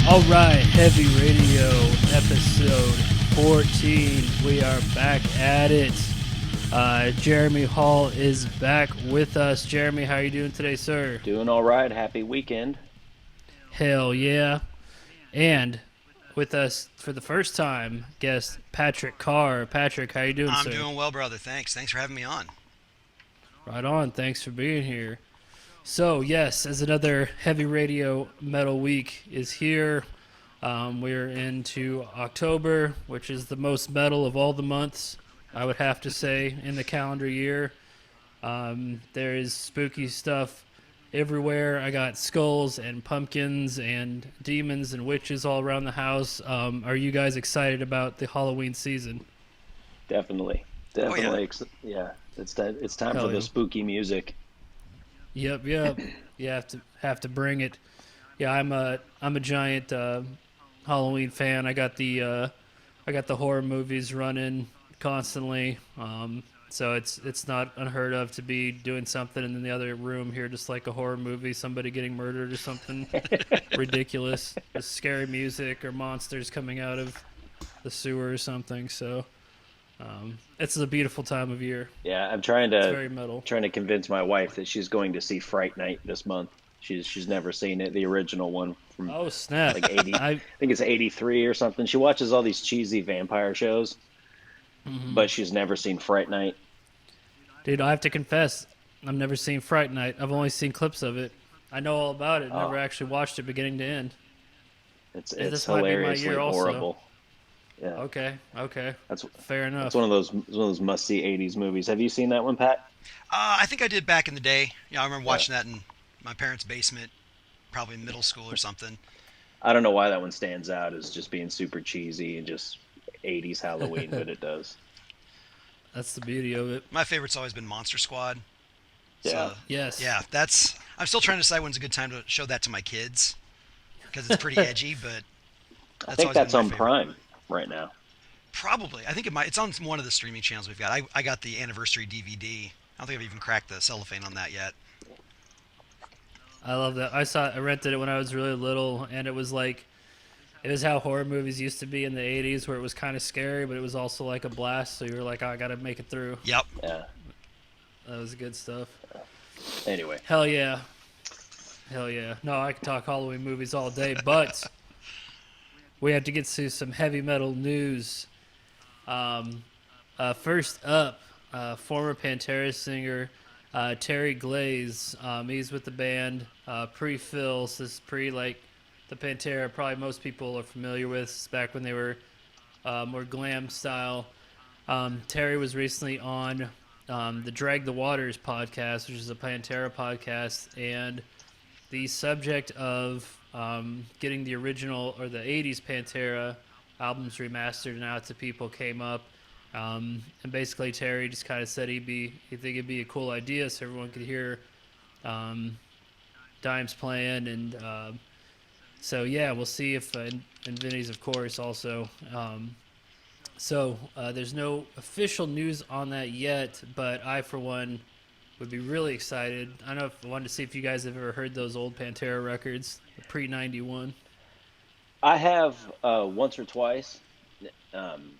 All right, Heavy Radio episode 14. We are back at it. Jeremy Hall is back with us. Jeremy, how are you doing today, sir? Doing all right. Happy weekend. Hell yeah. And with us for the first time, guest Patrick Carr. Patrick, how you doing, I'm sir? doing well, brother. Thanks. Thanks for having me on. Right on. Thanks for being here. So, yes, as another Heavy Radio Metal Week is here, we're into October, which is the most metal of all the months, I would have to say, in the calendar year. There is spooky stuff everywhere. I got skulls and pumpkins and demons and witches all around the house. Are you guys excited about the Halloween season? Definitely. Oh yeah. Definitely. Yeah. It's time Hell for yeah. the spooky music. Yep. You have to bring it. Yeah, I'm a giant Halloween fan. I got the horror movies running constantly. So it's not unheard of to be doing something in the other room here, just like a horror movie, somebody getting murdered or something ridiculous, just scary music or monsters coming out of the sewer or something. So it's a beautiful time of year. Yeah, I'm trying It's to very metal. trying to convince my wife that she's going to see Fright Night this month. She's never seen it, the original one from Oh snap! like 80, I I think it's 83 or something. She watches all these cheesy vampire shows, but she's never seen Fright Night. Dude, I have to confess, I've never seen Fright Night. I've only seen clips of it. I know all about it. Never Oh, actually watched it beginning to end. it's This might be my hilariously year also. horrible. Yeah. Okay. That's Fair that's enough. one of those must-see 80s movies. Have you seen that one, Pat? I think I did back in the day. I remember Yeah. watching that in my parents' basement, probably in middle school or something. I don't know why that one stands out as just being super cheesy and just 80s Halloween, but it does. That's the beauty of it. My favorite's always been Monster Squad. Yeah. So Yes. yeah, that's. I'm still trying to decide when's a good time to show that to my kids because it's pretty edgy, but I that's think always been that's my on favorite. Prime right now. Probably. I think it might. It's on one of the streaming channels we've got. I got the anniversary DVD. I don't think I've even cracked the cellophane on that yet. I love that. I rented it when I was really little, and it was how horror movies used to be in the 80s, where it was kind of scary, but it was also like a blast. So you were like, oh, I got to make it through. Yep. Yeah. That was good stuff. Anyway, Hell yeah. Hell yeah. No, I could talk Halloween movies all day, but we have to get to some heavy metal news. First up, former Pantera singer Terry Glaze. He's with the band pre-Phil. So this is pre like the Pantera. Probably most people are familiar with. It's back when they were more glam style. Terry was recently on the Drag the Waters podcast, which is a Pantera podcast, and the subject of getting the original or the 80s Pantera albums remastered and out to people came up. And basically Terry just kind of said he'd think it'd be a cool idea so everyone could hear Dimes playing. And so, yeah, we'll see if, and Vinny's, of course, also. There's no official news on that yet, but I, for one, would be really excited. I know I wanted to see if you guys have ever heard those old Pantera records, pre-91. I have once or twice. Um,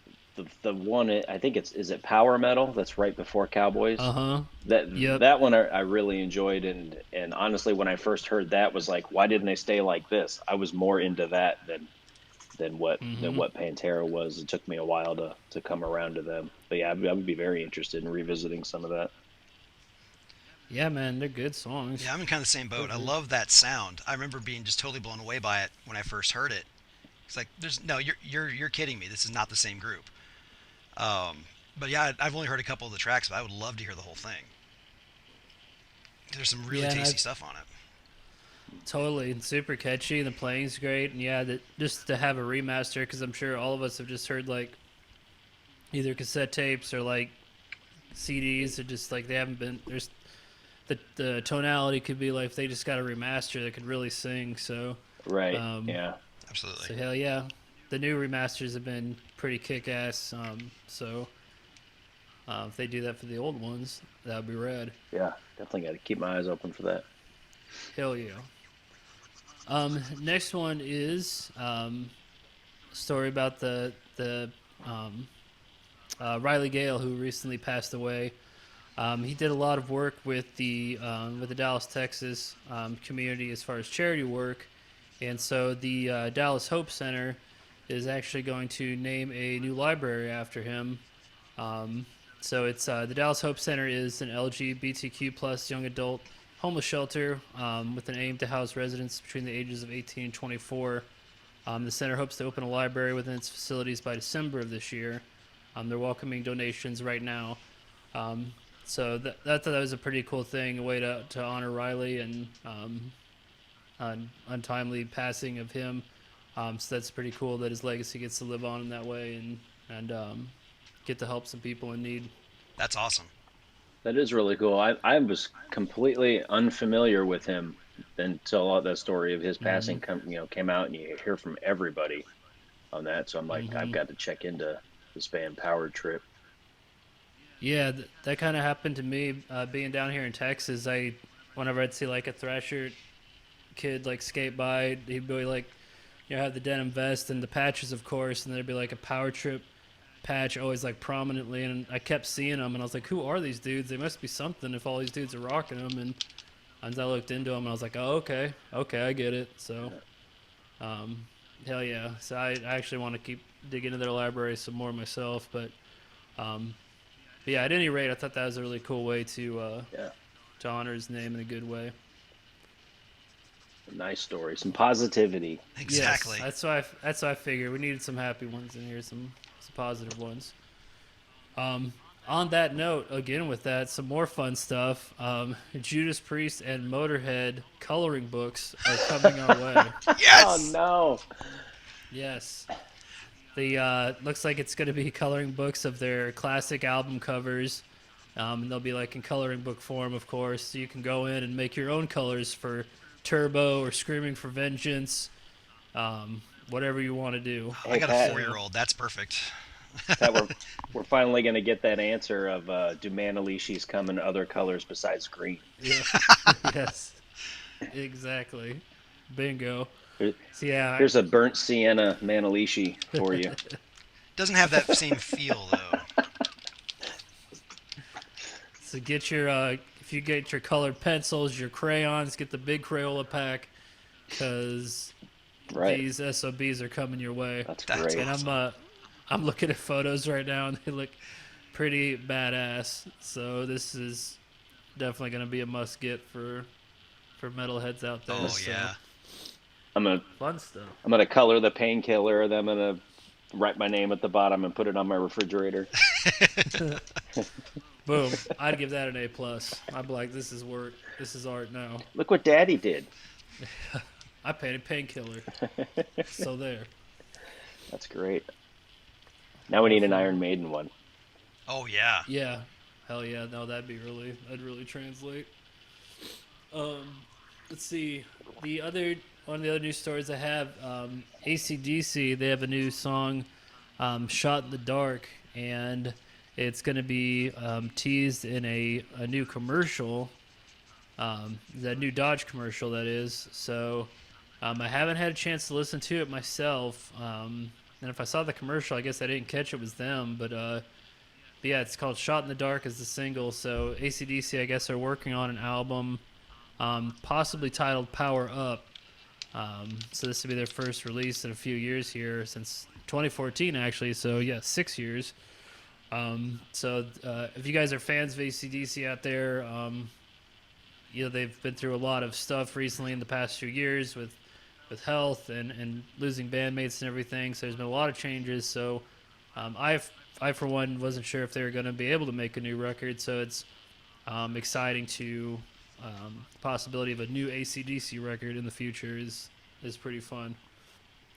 the one I think is it Power Metal that's right before Cowboys. Uh-huh. That Yep. that one I really enjoyed, and honestly, when I first heard that, was like, why didn't they stay like this? I was more into that than what Pantera was. It took me a while to come around to them, but yeah, I would be very interested in revisiting some of that. Yeah, man, they're good songs. Yeah, I'm in kind of the same boat. I love that sound. I remember being just totally blown away by it when I first heard it. It's like, there's no, you're kidding me. This is not the same group. But yeah, I've only heard a couple of the tracks, but I would love to hear the whole thing. There's some really Yeah, and tasty stuff on it. totally. It's super catchy. The playing's great. And yeah, just to have a remaster, because I'm sure all of us have just heard like either cassette tapes or like CDs, or just like they haven't been. There's the tonality could be like if they just got a remaster that could really sing. So, Right? um, Yeah. Absolutely. so hell yeah, the new remasters have been pretty kick ass. If they do that for the old ones, that would be rad. Yeah. Definitely got to keep my eyes open for that. Hell yeah. Next one is a story about the um, Riley Gale, who recently passed away. He did a lot of work with the Dallas, Texas community as far as charity work, and so the Dallas Hope Center is actually going to name a new library after him. Um, so it's the Dallas Hope Center is an LGBTQ plus young adult homeless shelter with an aim to house residents between the ages of 18 and 24. The center hopes to open a library within its facilities by December of this year. They're welcoming donations right now. Um, so that was a pretty cool thing, a way to honor Riley and untimely passing of him. So that's pretty cool that his legacy gets to live on in that way and get to help some people in need. That's awesome. That is really cool. I was completely unfamiliar with him until that story of his passing came out, and you hear from everybody on that. So I'm like, I've got to check into this band Power Trip. Yeah, that kind of happened to me being down here in Texas. Whenever I'd see like a Thrasher kid like skate by, he'd be like, have the denim vest and the patches, of course, and there'd be like a Power Trip patch always like prominently, and I kept seeing them, and I was like, who are these dudes? They must be something if all these dudes are rocking them. And as I looked into them, I was like, oh, okay, I get it. So, hell yeah. So I actually want to keep digging into their library some more myself, but yeah, at any rate, I thought that was a really cool way to honor his name in a good way. Nice story, some positivity. Exactly. Yes, that's why I figured we needed some happy ones in here, some positive ones. On that note, again with that, some more fun stuff. Judas Priest and Motorhead coloring books are coming our way. Yes! Oh no! Yes. The looks like it's going to be coloring books of their classic album covers. And they'll be like in coloring book form, of course. So you can go in and make your own colors for Turbo or Screaming for Vengeance, whatever you want to do. I got a Pat. 4-year-old. That's perfect. That we're finally going to get that answer of do Manalishis come in other colors besides green? Yeah. Yes. Exactly. Bingo. Here- So yeah. Here's a burnt sienna Manalishi for you. Doesn't have that same feel though. So get your if you get your colored pencils, your crayons, get the big Crayola pack, because Right. these SOBs are coming your way. That's That's great. And I'm looking at photos right now, and they look pretty badass. So this is definitely going to be a must get for metalheads out there. Oh So, yeah. I'm fun stuff. gonna color the painkiller, and then I'm gonna write my name at the bottom and put it on my refrigerator. Boom! I'd give that an A+. I'd be like, this is work. This is art now. Look what Daddy did. I painted Painkiller. So there. That's great. Now we need an Iron Maiden one. Oh yeah. Yeah. Hell yeah. No, that'd really translate. Let's see. One of the other news stories I have, AC/DC, they have a new song, Shot in the Dark, and it's going to be teased in a new commercial, that new Dodge commercial, that is. So I haven't had a chance to listen to it myself, and if I saw the commercial, I guess I didn't catch it was them, but yeah, it's called Shot in the Dark as the single. So AC/DC, I guess, are working on an album, possibly titled Power Up. So this will be their first release in a few years here, since 2014 actually. So yeah, 6 years. So if you guys are fans of AC/DC out there, they've been through a lot of stuff recently in the past few years with health and losing bandmates and everything. So there's been a lot of changes. So I for one wasn't sure if they were going to be able to make a new record. So it's exciting to the possibility of a new AC/DC record in the future is pretty fun.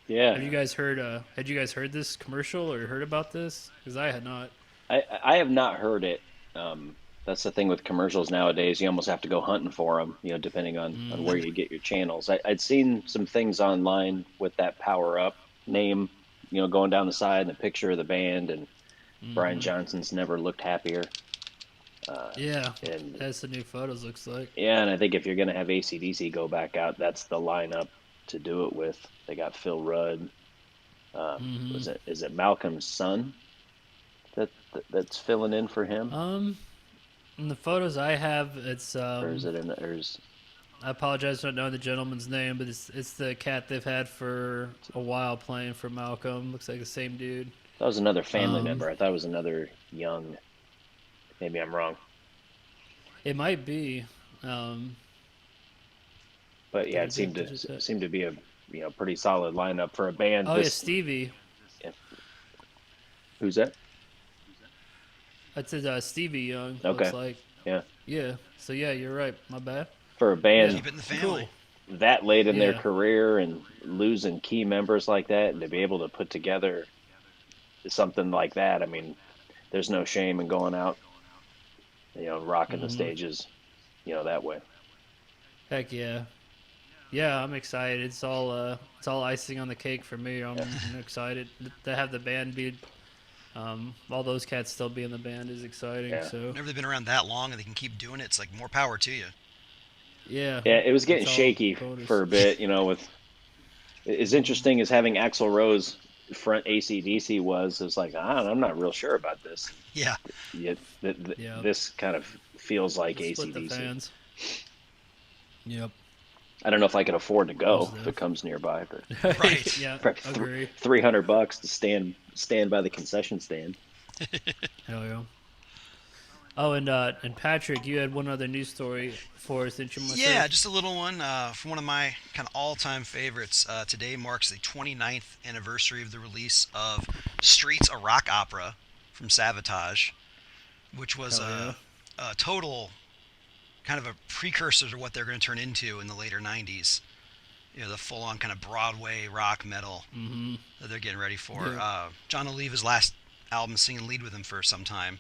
Yeah. Have you guys heard? Had you guys heard this commercial or heard about this? Because I had not. I have not heard it. That's the thing with commercials nowadays. You almost have to go hunting for them, depending on where you get your channels. I'd seen some things online with that Power Up name, going down the side and the picture of the band, and Brian Johnson's never looked happier. Yeah, and that's the new photos looks like. yeah, and I think if you're going to have AC/DC go back out, that's the lineup to do it with. They got Phil Rudd. Hmm. Is it Malcolm's son that's filling in for him, In the photos I have, it's or is it in or is I apologize for not knowing the gentleman's name, but it's the cat they've had for a while playing for Malcolm. Looks like the same dude. that was another family Um, member? I thought it was another young. Maybe I'm wrong, it might be. Um, but yeah, it seemed to be a pretty solid lineup for a band. oh yeah, This Stevie. yeah. Who's that? That's Stevie Young. Okay, Looks like. yeah, Yeah. So yeah, you're right. My bad. for a Yeah. band Keep it in the Cool. family. that late in their Yeah. career and losing key members like that, and to be able to put together something like that, I mean, there's no shame in going out, rocking the Hmm. stages, that way. Heck yeah. Yeah, I'm excited. It's all icing on the cake for me. Yeah, I'm excited to have the band be all those cats still be in the band is exciting. yeah, So Whenever they've been around that long and they can keep doing it, it's like more power to you. yeah, yeah. It was getting it's all shaky for bonus. a bit, with as interesting as having Axl Rose front ACDC was. It's like I'm not real sure about this. Yeah. Yet Yeah, this kind of feels like split the ACDC. fans. Yep, I don't know if I could afford to go most if it comes nearby, but Right. yeah, probably agree. $300 to stand by the concession stand. Hell yeah. Oh, and Patrick, you had one other news story for us, didn't you, my sir? Yeah, just a little one from one of my kind of all-time favorites. Today marks the 29th anniversary of the release of Streets, a rock opera from Savatage, which was Hell yeah. a total kind of a precursor to what they're going to turn into in the later 90s. The full-on kind of Broadway rock metal Mm-hmm. that they're getting ready for. Yeah. John will leave his last album singing lead with him for some time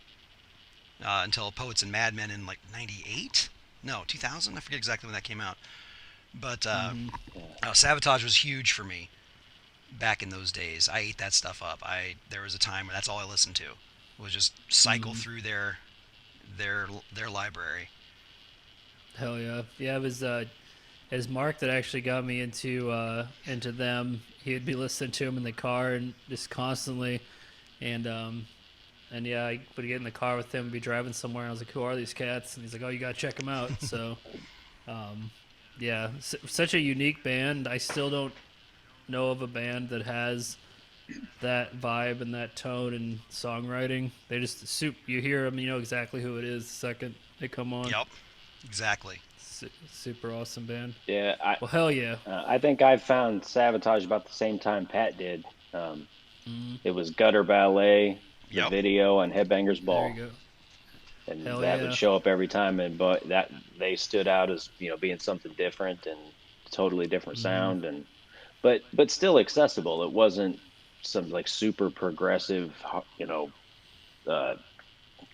until Poets and Madmen in like 98? No, 2000? I forget exactly when that came out. But Mm-hmm. Savatage was huge for me back in those days. I ate that stuff up. There was a time where that's all I listened to was just cycle Mm-hmm. through their library. Hell yeah. Yeah, it was Mark that actually got me into them. He'd be listening to them in the car and just constantly, and yeah, I would get in the car with him, be driving somewhere. And I was like, "Who are these cats?" And he's like, "Oh, you gotta check them out." So, um, yeah, such a unique band. I still don't know of a band that has that vibe and that tone and songwriting. They just you hear them, you know exactly who it is the second they come on. Yep, exactly. Super awesome band. Yeah, Well, hell yeah. I think I found Sabotage about the same time Pat did. Mhm. It was Gutter Ballet, the Yep. video, and Headbangers There Ball, you go. and Hell that yeah. would show up every time. And but that they stood out as being something different and totally different Mhm. sound, and but still accessible. It wasn't some like super progressive, uh,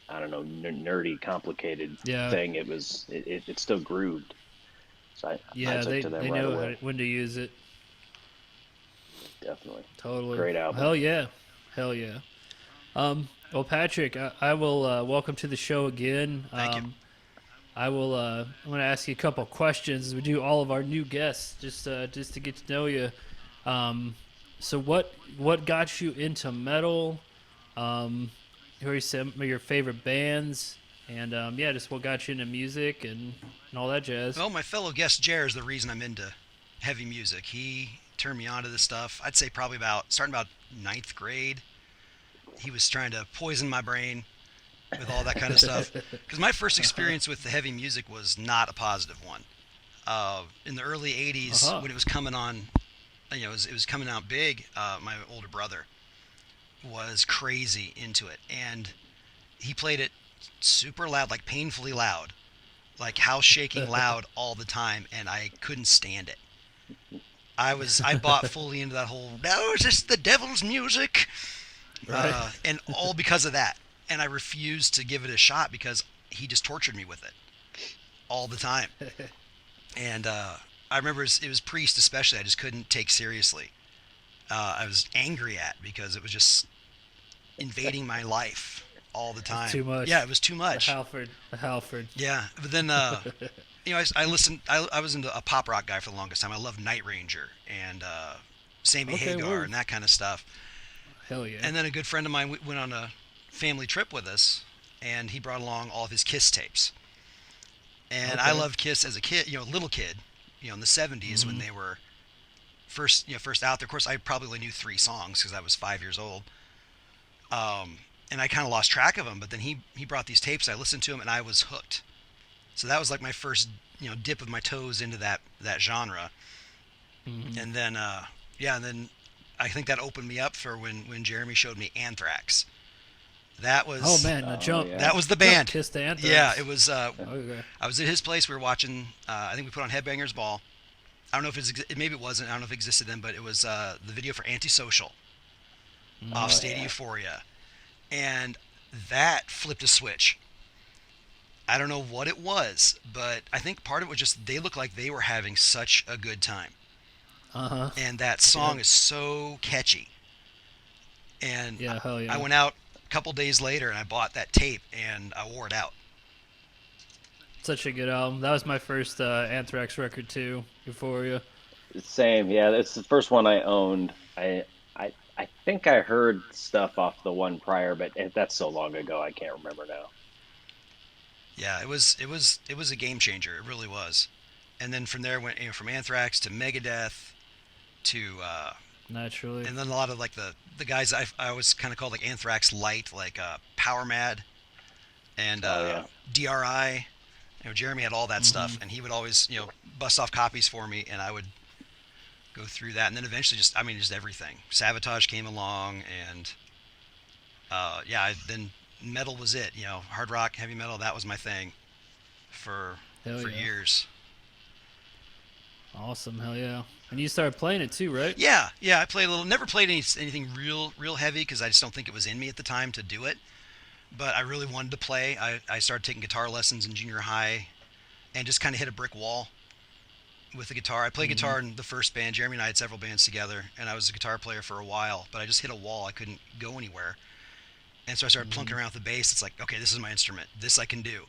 I don't know, nerdy, complicated Yeah, thing. It still grooved. So I yeah. took to them They right know away. when to use it. Definitely, Totally. great album. Hell yeah. Hell yeah. Well, Patrick, I will welcome to the show again. Thank you. I will. I'm going to ask you a couple questions as we do all of our new guests, just to get to know you. So what got you into metal? Who are some of your favorite bands? And yeah, just what got you into music and all that jazz. Well, my fellow guest Jer is the reason I'm into heavy music. He turned me on to this stuff. I'd say probably starting about ninth grade. He was trying to poison my brain with all that kind of stuff. Because my first experience with the heavy music was not a positive one. In the early '80s, Uh-huh. when it was coming on, it was coming out big. My older brother was crazy into it, and he played it super loud, like painfully loud, like house shaking loud all the time, and I couldn't stand it. I bought fully into that whole, no, is this the devil's music? Right. And all because of that. And I refused to give it a shot because he just tortured me with it all the time. And I remember it was Priest especially. I just couldn't take seriously. I was angry at because it was just invading my life all the time. Too much. Yeah, it was too The much. Halford. The Halford. Yeah, but then I listened. I was into a pop rock guy for the longest time. I loved Night Ranger and Sammy Okay, Hagar word. and that kind of stuff. Hell yeah. And then a good friend of mine went on a family trip with us, and he brought along all of his Kiss tapes. And I Okay. loved Kiss as a kid, little kid, in the '70s when they were first out there. Of course, I probably only knew 3 songs because I was 5 years old. And I kind of lost track of them. But then he brought these tapes. I listened to them, and I was hooked. So that was like my first dip of my toes into that genre. And then and then I think that opened me up for when Jeremy showed me Anthrax. That was Oh man, the Oh, jump. yeah. that was the Jump band. Kiss to Anthrax. Yeah, it was. Okay. I was at his place. We were watching. I think we put on Headbangers Ball. I don't know if maybe it wasn't. I don't know if it existed then, but it was the video for Antisocial off State of Euphoria, and that flipped a switch. I don't know what it was, but I think part of it was just they looked like they were having such a good time, Uh-huh. and that song is so catchy. And Yeah, hell yeah. I went out a couple days later and I bought that tape and I wore it out. Such a good album. That was my first Anthrax record too. Euphoria. Same, yeah. That's the first one I owned. I think I heard stuff off the one prior, but that's so long ago I can't remember now. Yeah, it was a game changer. It really was. And then from there went from Anthrax to Megadeth to Naturally. and then a lot of like the guys I always kind of called like Anthrax light, like Power Mad and Oh, yeah. DRI. Jeremy had all that stuff, and he would always bust off copies for me, and I would go through that, and then eventually just everything. Sabotage came along, and then metal was it. Hard rock, heavy metal, that was my thing for Hell yeah. years. Awesome. Hell yeah. And you started playing it too, right? Yeah, I played a little. Never played anything real heavy because I just don't think it was in me at the time to do it. But I really wanted to play. I started taking guitar lessons in junior high, and just kind of hit a brick wall with the guitar. I played guitar in the first band. Jeremy and I had several bands together, and I was a guitar player for a while. But I just hit a wall. I couldn't go anywhere, and so I started plunking around with the bass. It's like, okay, this is my instrument. This I can do.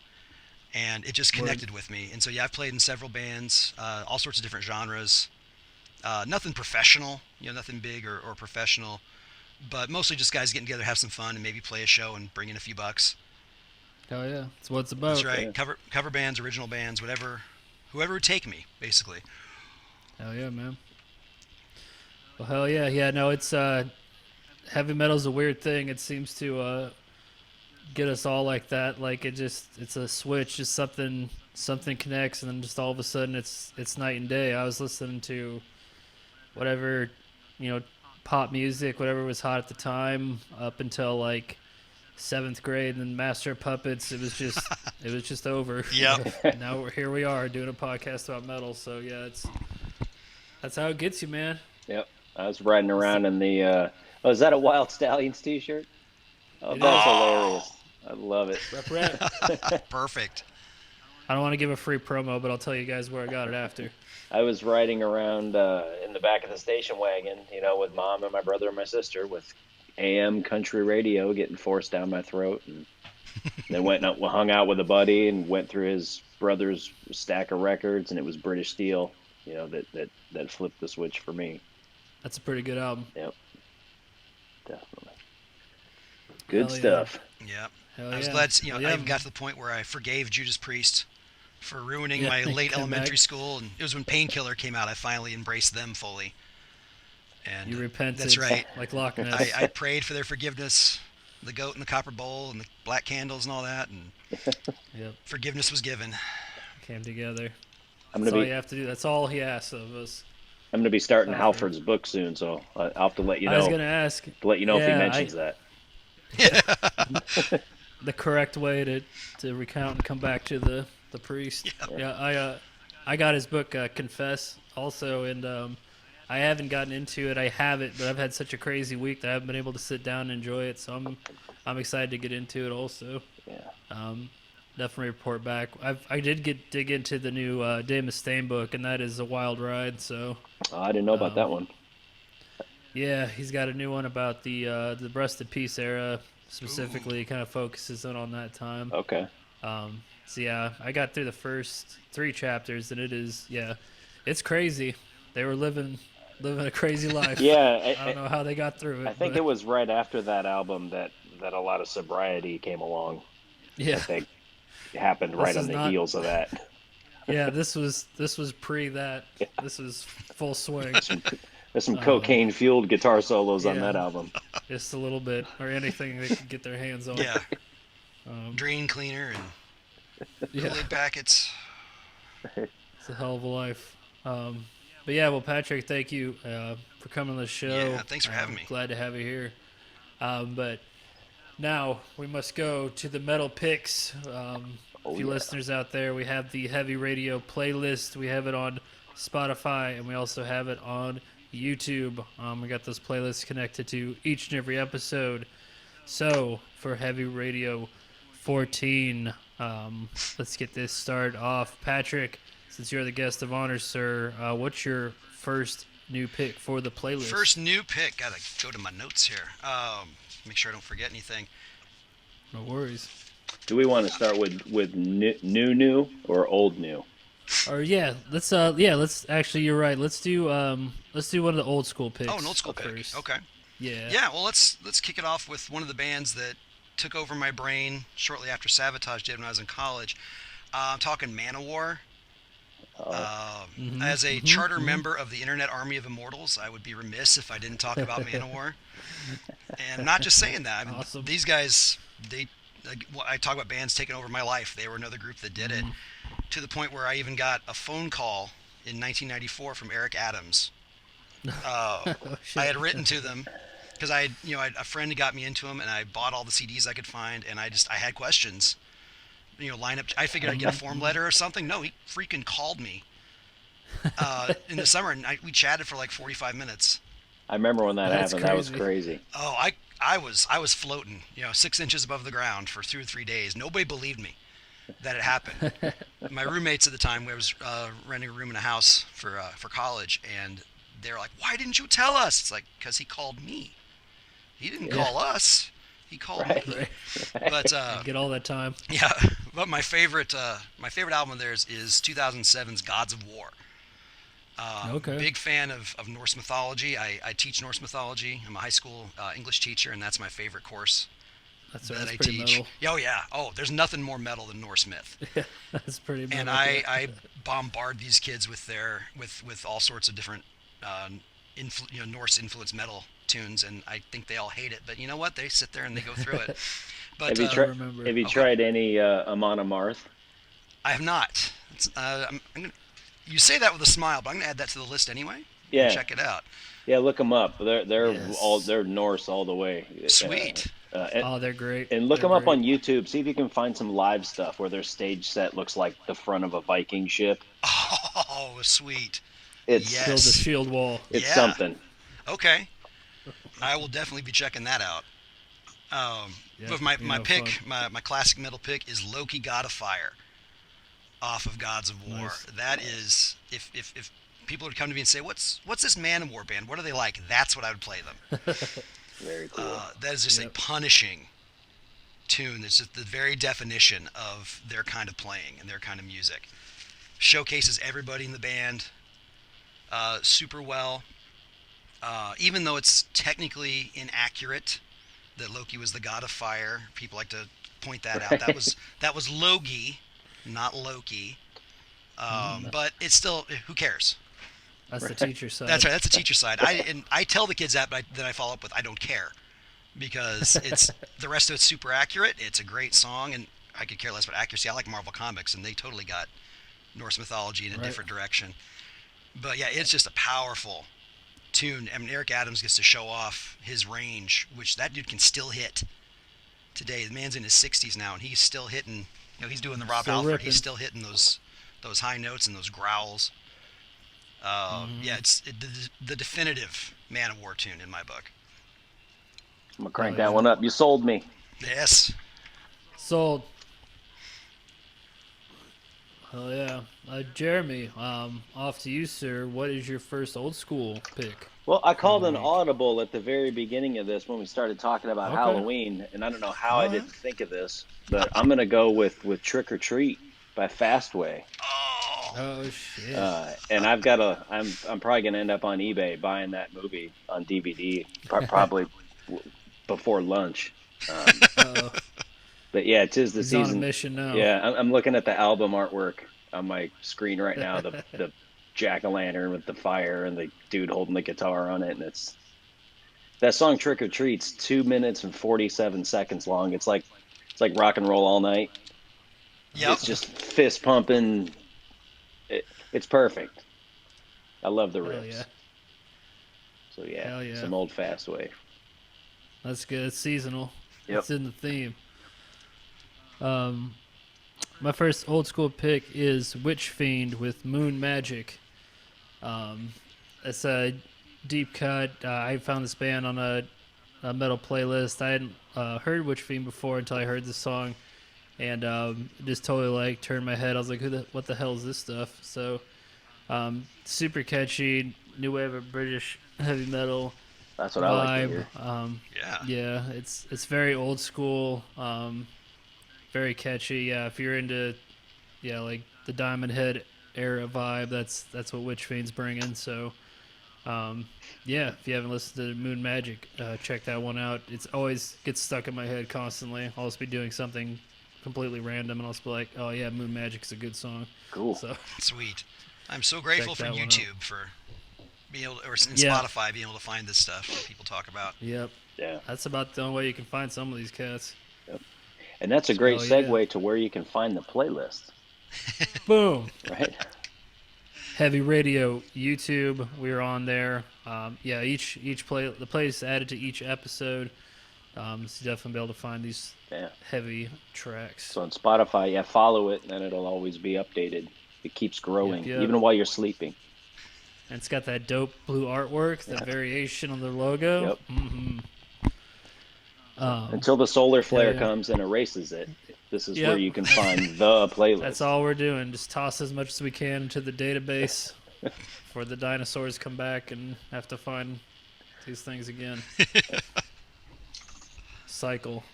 And it just connected with me. And so I've played in several bands, all sorts of different genres. Nothing professional, nothing big or professional, but mostly just guys getting together, have some fun, and maybe play a show and bring in a few bucks. Hell yeah. That's what it's about. That's right. Yeah. Cover bands, original bands, whoever would take me, basically. Hell yeah, man. Well, hell yeah. Yeah, no, it's heavy metal's a weird thing. It seems to get us all like that. Like it's a switch, just something connects, and then just all of a sudden it's night and day. I was listening to whatever, pop music, whatever was hot at the time, up until like 7th grade, and then Master of Puppets. It was just over. Yep. Now here we are doing a podcast about metal. So yeah, that's how it gets you, man. Yep. I was riding around in the. Oh, is that a Wild Stallions T-shirt? Oh, It that's is. hilarious. I love it. Rep. Perfect. I don't want to give a free promo, but I'll tell you guys where I got it after. I was riding around in the back of the station wagon, with Mom and my brother and my sister, with AM country radio getting forced down my throat, and then went and hung out with a buddy and went through his brother's stack of records, and it was British Steel, that flipped the switch for me. That's a pretty good album. Yep, definitely. Good Hell yeah. stuff. Yep. Hell I was yeah. glad, Well, I yeah. even got to the point where I forgave Judas Priest for ruining Yeah, my they late come elementary back. school, and it was when Painkiller came out. I finally embraced them fully. And You repented. That's right. Like Loch Ness. I prayed for their forgiveness, the goat in the copper bowl, and the black candles and all that, and Yep. forgiveness was given. Came together. I'm That's all gonna you be have to do. That's all he asks of us. I'm gonna be starting Okay. Halford's book soon, so I'll have to let you I was know. gonna ask To let you know if he Yeah, mentions that. the correct way to recount and come back to the priest. Yeah, I got his book Confess also, and I haven't gotten into it. I have it, but I've had such a crazy week that I haven't been able to sit down and enjoy it. So I'm excited to get into it also. Yeah. Definitely report back. I did dig into the new Dave Mustaine book, and that is a wild ride. So Oh, I didn't know about that one. yeah, he's got a new one about the Breasted Peace era specifically. Kind of focuses in on that time. Okay. So yeah, I got through the first 3 chapters, and it's crazy. They were living a crazy life. Yeah, I don't know how they got through I it, think but it was right after that album that a lot of sobriety came along. I yeah, think it happened this right on is the not. heels of that. Yeah, this was pre that. This is full swing. There's some there's some cocaine fueled guitar solos on Yeah, that album. just a little bit, or anything they could get their hands on. Yeah. Drain cleaner and Yeah, Kool-Aid packets. it's a hell of a life. But yeah, well, Patrick, thank you for coming on the show. Yeah, thanks for having me. Glad to have you here. But now we must go to the metal picks. Oh For you yeah. listeners out there, we have the Heavy Radio playlist. We have it on Spotify, and we also have it on YouTube. We got those playlists connected to each and every episode. So for Heavy Radio 14, let's get this started off. Patrick, since you're the guest of honor, sir, what's your first new pick for the playlist? First new pick. Gotta go to my notes here. Make sure I don't forget anything. No worries. Do we want to start with new or old new? Or let's actually, you're right. Let's do one of the old school picks. Oh, an old school pick. first. Okay. Yeah. Yeah. Well, let's kick it off with one of the bands that took over my brain shortly after Sabotage did when I was in college. I'm talking Manowar. As a charter member of the Internet Army of Immortals, I would be remiss if I didn't talk about Manowar. And I'm not just saying that. I mean, Awesome. these guys, I talk about bands taking over my life. They were another group that did it, to the point where I even got a phone call in 1994 from Eric Adams. Oh, shit. I had written to them because a friend got me into them, and I bought all the CDs I could find, and I had questions. Line up. I figured I'd get a form letter or something. No, he freaking called me in the summer, and we chatted for like 45 minutes. I remember when that That's happened. That was crazy. crazy. Oh, I was floating, 6 inches above the ground for 2 or 3 days. Nobody believed me that it happened. My roommates at the time, we was renting a room in a house for college, and they were like, "Why didn't you tell us?" It's like, because he called me. He didn't call us. He called Right. me. But Get all that time. yeah, but my favorite album of theirs is 2007's Gods of War. Okay. Big fan of Norse mythology. I teach Norse mythology. I'm a high school English teacher, and that's my favorite course That's that I pretty teach. metal. Oh yeah. Oh, there's nothing more metal than Norse myth. That's pretty metal. And I bombard these kids with all sorts of different Norse influenced metal tunes, and I think they all hate it. But you know what? They sit there and they go through it. But remember. Have you Okay. tried any Amon Amarth? I have not. I'm gonna, you say that with a smile, but I'm gonna add that to the list anyway. Yeah. Check it out. Yeah, look them up. They're Yes. they're Norse all the way. Sweet. Oh, they're great. And look They're them up great. on YouTube. See if you can find some live stuff where their stage set looks like the front of a Viking ship. Oh, sweet. It's Yes. Build the shield wall. it's Yeah. something. Okay. I will definitely be checking that out. Yeah, But my pick, fun. my classic metal pick is Loki God of Fire off of Gods of War. Nice. That is, if people would come to me and say, what's this Manowar band? What are they like? That's what I would play them. Very cool. That is just a Yep. punishing tune. It's just the very definition of their kind of playing and their kind of music. Showcases everybody in the band super well. Even though it's technically inaccurate that Loki was the god of fire, people like to point that out. That was Logi, not Loki. But it's still, who cares? That's the teacher side. That's right. That's the teacher side. I tell the kids that, but then I follow up with I don't care, because it's the rest of it's super accurate. It's a great song, and I could care less about accuracy. I like Marvel Comics, and they totally got Norse mythology in a Right. different direction. But yeah, it's just a powerful tune. I mean, Eric Adams gets to show off his range, which that dude can still hit today. The man's in his 60s now, and he's still hitting. He's doing the Rob Still Halford. ripping. He's still hitting those high notes and those growls. Yeah, it's the definitive Manowar tune in my book. I'm gonna crank Oh, that yeah. one up. You sold me. Yes. Sold. Oh yeah, Jeremy. Off to you, sir. What is your first old school pick? Well, I for the called an week. audible at the very beginning of this when we started talking about Okay. Halloween, and I don't know how I All right. didn't think of this, but I'm gonna go with Trick or Treat by Fastway. Oh, Oh shit. And I'm probably gonna end up on eBay buying that movie on DVD, probably before lunch. Um, Oh, but yeah, 'tis the he's on a season. mission now. Yeah, I'm looking at the album artwork on my screen right now. The jack o' lantern with the fire and the dude holding the guitar on it, and it's that song "Trick or Treat's" 2 minutes and 47 seconds long. It's like rock and roll all night. yep. It's just fist pumping. It's perfect. I love the Hell yeah. riffs. So yeah, Hell yeah. some old fast way. That's good. It's seasonal. Yep. It's in the theme. Um, my first old school pick is Witch Fiend with Moon Magic. It's a deep cut. I found this band on a metal playlist. I hadn't heard Witch Fiend before until I heard this song, and just totally like turned my head. I was like, what the hell is this stuff? So super catchy, new wave of British heavy metal That's what I like to vibe. hear. Yeah. Yeah, it's very old school, very catchy. Yeah, if you're into like the Diamond Head era vibe, that's what Witch Fiend's bringing. So yeah, if you haven't listened to Moon Magic, check that one out. It's always gets stuck in my head constantly. I'll just be doing something completely random, and I'll just be like, oh yeah, Moon Magic's a good song. Cool. So Sweet. I'm so grateful for that one out. YouTube for being able to, or in Yeah. Spotify being able to find this stuff that people talk about. yep, Yeah. that's about the only way you can find some of these cats. Yep. And that's a great Oh, yeah. segue to where you can find the playlist, Boom. right? Heavy Radio YouTube. We're on there. Yeah, each play the playlist added to each episode. So you definitely be able to find these Yeah. heavy tracks. So on Spotify, yeah, follow it, and then it'll always be updated. It keeps growing, Yep. even while you're sleeping. And it's got that dope blue artwork, that variation on the logo. Yep. Mm-hmm. Until the solar flare yeah. comes and erases it, this is Yep. where you can find the playlist. That's all we're doing. Just toss as much as we can into the database before the dinosaurs come back and have to find these things again. Cycle.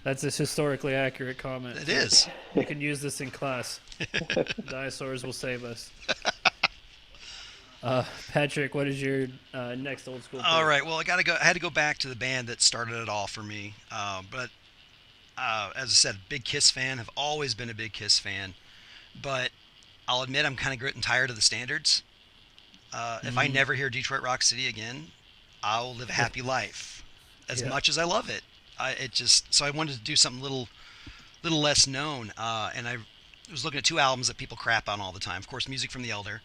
That's a historically accurate comment. It is. You can use this in class. Dinosaurs will save us. Patrick, what is your next old school? All pick? right. Well, I had to go back to the band that started it all for me. But as I said, big Kiss fan. Have always been a big Kiss fan. But I'll admit I'm kind of getting tired of the standards. If I never hear Detroit Rock City again, I'll live a happy life. As Yeah. much as I love it, so I wanted to do something little less known. And I was looking at two albums that people crap on all the time. Of course, Music from the Elder,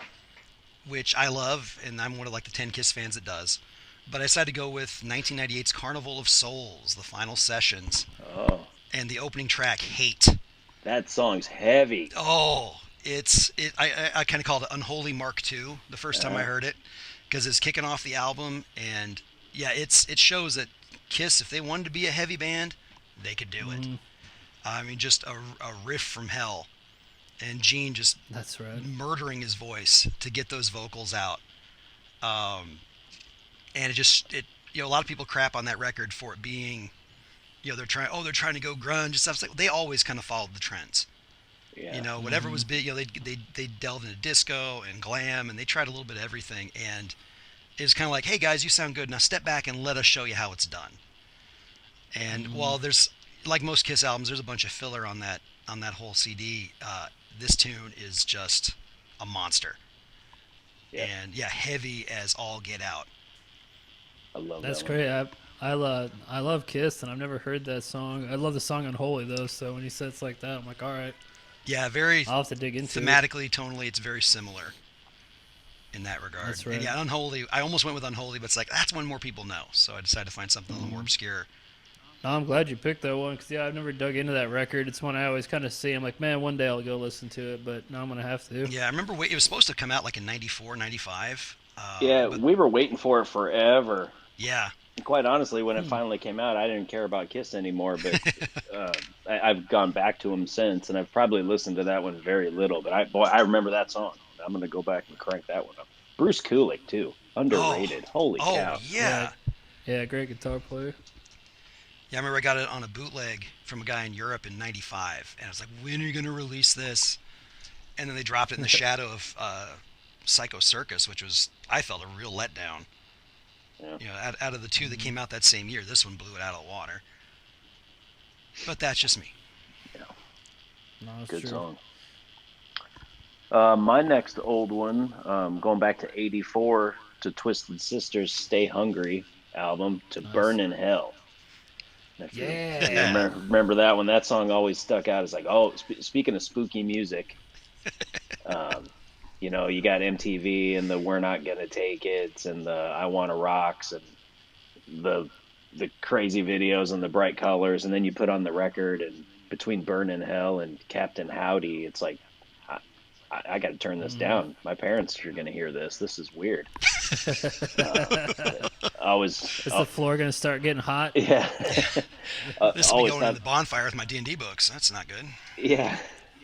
which I love, and I'm one of like the 10 Kiss fans that does. But I decided to go with 1998's Carnival of Souls, the final sessions, Oh, and the opening track, Hate. that song's heavy. Oh, I kind of called it Unholy Mark II the first time I heard it, because it's kicking off the album, and yeah, it shows that Kiss, if they wanted to be a heavy band, they could do it. I mean, just a riff from hell, and Gene just That's right. murdering his voice to get those vocals out. And a lot of people crap on that record for it being, they're trying to go grunge and stuff. It's like, they always kind of followed the trends. Yeah. Whatever was big, they delved into disco and glam, and they tried a little bit of everything. And it was kind of like, hey guys, you sound good. Now step back and let us show you how it's done. And while there's, like most Kiss albums, there's a bunch of filler on that whole CD. This tune is just a monster. Yeah. And yeah, heavy as all get out. I love That's that one. great. I love Kiss, and I've never heard that song. I love the song Unholy though. So when you said it's like that, I'm like, all right, Yeah, very I'll have to dig into it. thematically, tonally, it's very similar in that regard. That's right. And yeah, Unholy, I almost went with Unholy, but it's like, that's one more people know. So I decided to find something a little more obscure. No, I'm glad you picked that one because I've never dug into that record. It's one I always kind of see. I'm like, man, one day I'll go listen to it, but now I'm gonna have to. Yeah, I remember it was supposed to come out like in 94, 95. Yeah, But we were waiting for it forever. yeah, And quite honestly, when it finally came out, I didn't care about Kiss anymore. But I've gone back to them since, and I've probably listened to that one very little. But I remember that song. I'm gonna go back and crank that one up. Bruce Kulick too. Underrated. Holy Oh cow. yeah. Yeah, great guitar player. Yeah, I remember I got it on a bootleg from a guy in Europe in '95, and I was like, "When are you gonna release this?" And then they dropped it in the shadow of Psycho Circus, which was I felt a real letdown. Yeah. You know, out of the two that came out that same year, this one blew it out of the water. But that's just me. Yeah. No, it's Good true. song. My next old one, going back to '84 to Twisted Sister's "Stay Hungry" album to Nice. "Burn in Hell." If you Yeah. remember that one, that song always stuck out. It's like, oh, speaking of spooky music, um, you got MTV and the "We're Not Gonna Take It" and the "I Wanna Rocks" and the the crazy videos and the bright colors, and then you put on the record, and between "Burn in Hell" and "Captain Howdy," it's like, I, I got to turn this down. My parents are gonna hear this. This is weird. But I was, Is the floor gonna start getting hot? yeah, This will be always going in thought, the bonfire with my D&D books. That's not good. yeah,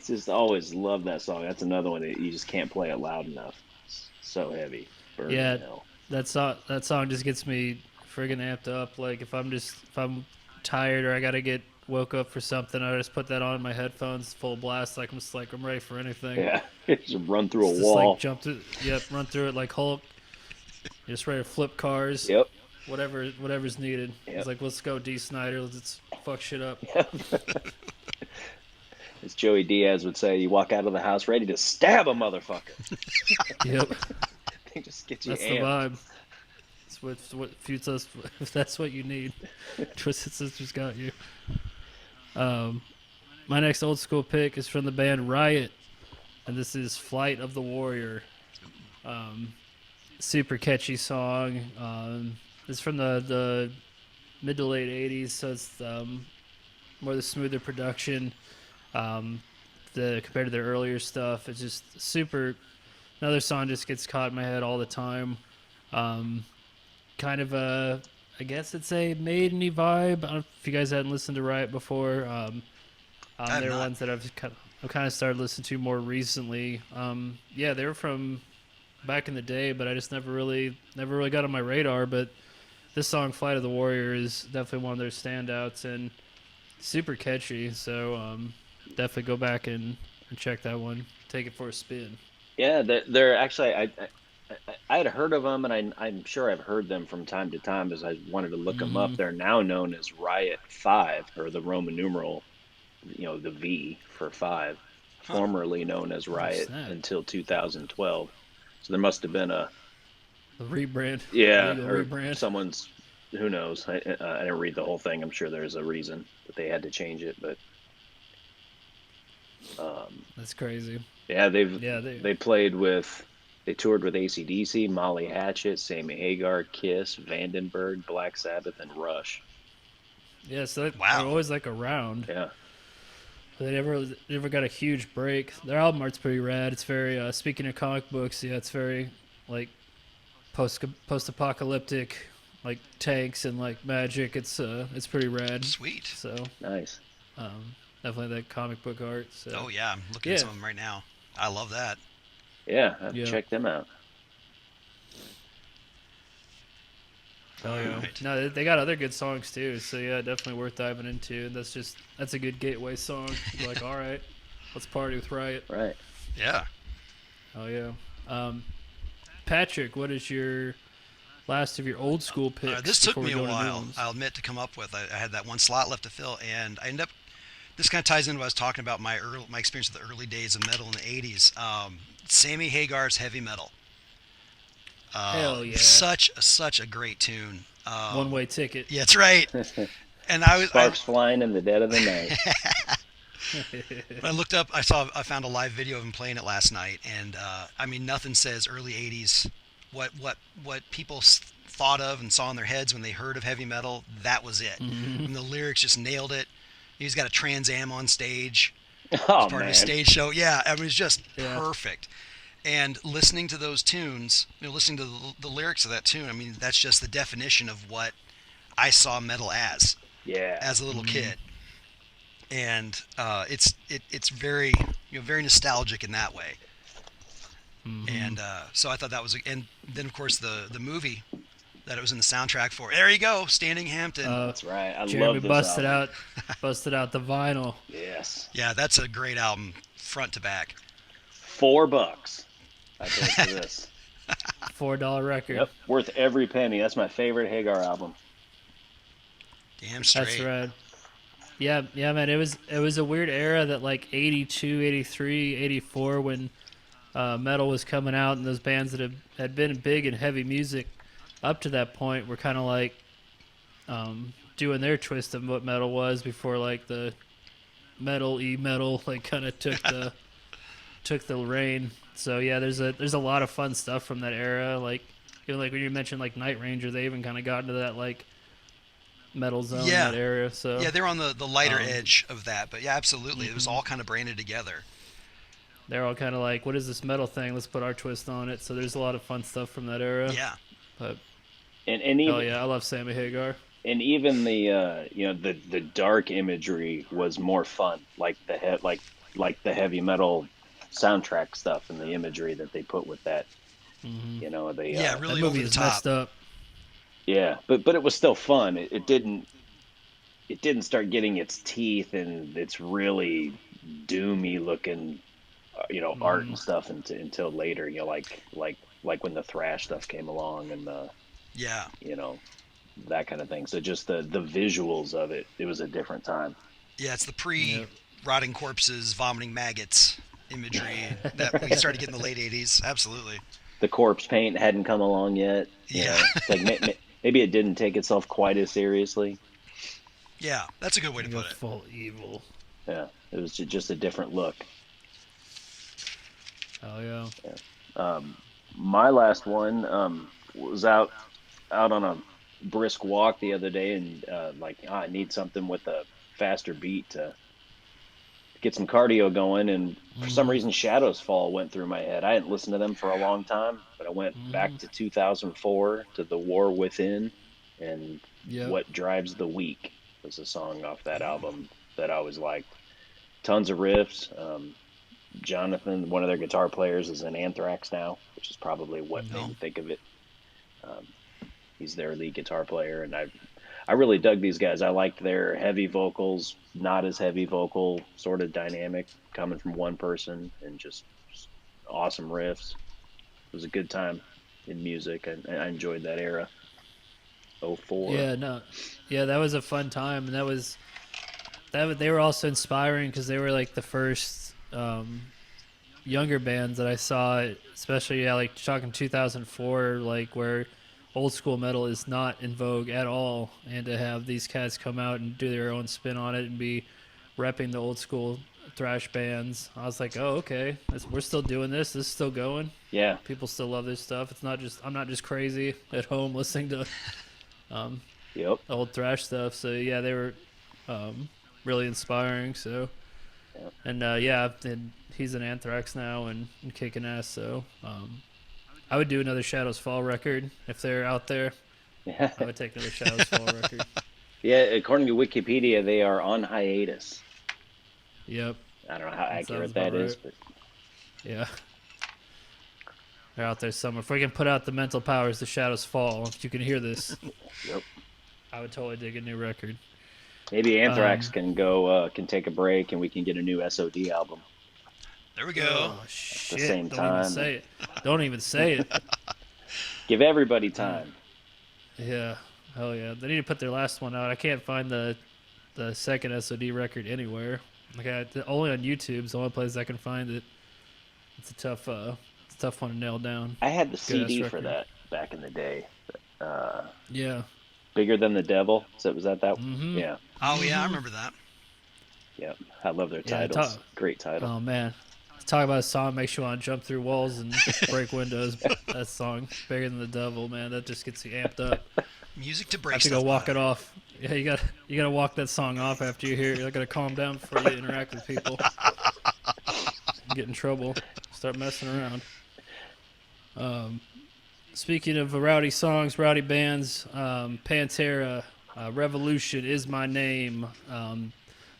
just always loved that song. That's another one that you just can't play it loud enough. It's so heavy. Burn in Yeah, Hell. that song just gets me friggin' amped up. Like if I'm tired or I gotta get woke up for something, I just put that on in my headphones full blast. I'm ready for anything. Yeah, just run through a It's just like wall. jump through. Yep, run through it like Hulk. Just ready to flip cars. Yep. Whatever's needed. Yep. It's like let's go, D. Snyder. Let's fuck shit up. As Joey Diaz would say, you walk out of the house ready to stab a motherfucker. Yep, They just get you that's the amped. vibe. That's what fuels us. If that's what you need, Twisted Sisters got you. My next old school pick is from the band Riot, and this is "Flight of the Warrior." Super catchy song. It's from the mid to late '80s, so it's more the smoother production. Compared to their earlier stuff, it's just super. Another song just gets caught in my head all the time. Kind of I guess it's a Maiden-y vibe. I don't know if you guys hadn't listened to Riot before. I have They're not. ones that I've kind of started listening to more recently. Yeah, they were from back in the day, but I just never really got on my radar. But this song, "Flight of the Warrior," is definitely one of their standouts and super catchy. So definitely go back and check that one. Take it for a spin. Yeah, they're actually I had heard of them, and I'm sure I've heard them from time to time as I wanted to look them up. They're now known as Riot Five, or the Roman numeral, the V for five, formerly known as Riot snap. until 2012. So there must have been a The rebrand. yeah, Legal or rebrand. someone's, who knows. I didn't read the whole thing. I'm sure there's a reason that they had to change it, but That's crazy. yeah, Yeah, they toured with AC/DC, Molly Hatchet, Sammy Hagar, Kiss, Vandenberg, Black Sabbath, and Rush. Yeah, so they're Wow. always like around. Yeah, But they never got a huge break. Their album art's pretty rad. It's very speaking of comic books, yeah, it's very like post apocalyptic, like tanks and like magic. It's pretty rad. Sweet. So nice. definitely that comic book art. So Oh yeah, I'm looking Yeah. at some of them right now. I love that. Yeah, I have to Yeah. check them out. oh yeah. Alright. No, they got other good songs too. So yeah, definitely worth diving into. That's a good gateway song. You're like, all right, let's party with Riot. Right. Yeah. Oh yeah. Patrick, what is your last of your old school picks? This took before we me a go to new while, ones? I'll admit, to come up with. I had that one slot left to fill, and I ended up. This kind of ties into what I was talking about my experience with the early days of metal in the '80s. Sammy Hagar's Heavy Metal. Hell yeah. Such a great tune. One way ticket. Yeah, that's right. And I Sparks flying in the dead of the night. when I looked up, I found a live video of him playing it last night, and I mean, nothing says early '80s. What people thought of and saw in their heads when they heard of heavy metal, that was it. And the lyrics just nailed it. He's got a Trans Am on stage. Oh Part of man. his stage show. Yeah, I mean, it's just Yeah. perfect. And listening to those tunes, listening to the lyrics of that tune, I mean, that's just the definition of what I saw metal as Yeah. a little kid. And it's very very nostalgic in that way. And so I thought that was, and then of course the movie that it was in the soundtrack for. There you go, Standing Hampton. That's right. I Jeremy love this busted album. busted out the vinyl. Yes. Yeah, that's a great album, front to back. $4. I paid for this. $4 record. Yep. Worth every penny. That's my favorite Hagar album. Damn straight. That's rad. Yeah, man. It was a weird era that like 82, 83, 84 when metal was coming out, and those bands that had been big in heavy music up to that point were kind of like doing their twist of what metal was before like the metal like kind of took the reign. So yeah, there's a lot of fun stuff from that era. Like even like when you mentioned like Night Ranger, they even kind of got into that like metal zone in that area. So yeah, they're on the lighter edge of that, but yeah, absolutely, it was all kind of branded together. They're all kind of like, what is this metal thing? Let's put our twist on it. So there's a lot of fun stuff from that era. Yeah, But And even, oh yeah, I love Sammy Hagar. and even the the dark imagery was more fun. Like like the heavy metal soundtrack stuff and the imagery that they put with that. You know, they yeah, That really movie over the is top. messed up. yeah, but it was still fun. It didn't start getting its teeth and its really doomy looking art and stuff until later. You know, like when the thrash stuff came along and the Yeah, that kind of thing. So just the visuals of it, it was a different time. yeah, it's the pre-rotting corpses, vomiting maggots imagery that we started getting in the late '80s. Absolutely. The corpse paint hadn't come along yet. You Yeah. know? It's like maybe it didn't take itself quite as seriously. Yeah, that's a good way to You go put it. full evil. Yeah, it was just a different look. Oh yeah. My last one was out on a brisk walk the other day, and I need something with a faster beat to get some cardio going. And for some reason, Shadows Fall went through my head. I hadn't listened to them for a long time, but I went back to 2004 to The War Within, and Yep. What Drives the Weak was a song off that album that I always liked. Tons of riffs. Jonathan, one of their guitar players, is in Anthrax now, which is probably what made me think of it. He's their lead guitar player, and I really dug these guys. I liked their heavy vocals, not as heavy vocal sort of dynamic coming from one person, and just awesome riffs. It was a good time in music, and I enjoyed that era. 04. Yeah, no, yeah, that was a fun time, and they were also inspiring because they were like the first younger bands that I saw, especially like talking 2004, like where old school metal is not in vogue at all, and to have these cats come out and do their own spin on it and be repping the old school thrash bands, I was like, oh okay, we're still doing this. This is still going. Yeah. People still love this stuff. It's not just I'm not just crazy at home listening to Yep. old thrash stuff. So yeah, they were really inspiring. So and and he's in Anthrax now and kicking ass. So I would do another Shadows Fall record if they're out there. Yeah. I would take another Shadows Fall record. Yeah. According to Wikipedia, they are on hiatus. Yep. I don't know how That accurate sounds that about is, right. but Yeah. They're out there somewhere. If we can put out the mental powers, the Shadows Fall. If you can hear this, yep. I would totally dig a new record. Maybe Anthrax can take a break and we can get a new SOD album. There we go. Oh shit! same Don't time. even say it. Don't even say it. Give everybody time. Yeah. Hell yeah. They need to put their last one out. I can't find the second SOD record anywhere. Like only on YouTube is the only place I can find it. It's a tough one to nail down. I had the Good-ass CD for record. that back in the day. Yeah. Bigger Than the Devil. Was that? Mhm. Yeah. Oh yeah, I remember that. Yep. I love their Yeah, titles. Great title. Oh man. Talk about a song makes you want to jump through walls and break windows. That song, Bigger Than the Devil, man, that just gets you amped up. Music to I break have to go stuff walk by. it off. Yeah, you gotta walk that song off after you hear it. You gotta calm down before you interact with people. Get in trouble. Start messing around. Speaking of rowdy songs, rowdy bands, Pantera, Revolution Is My Name.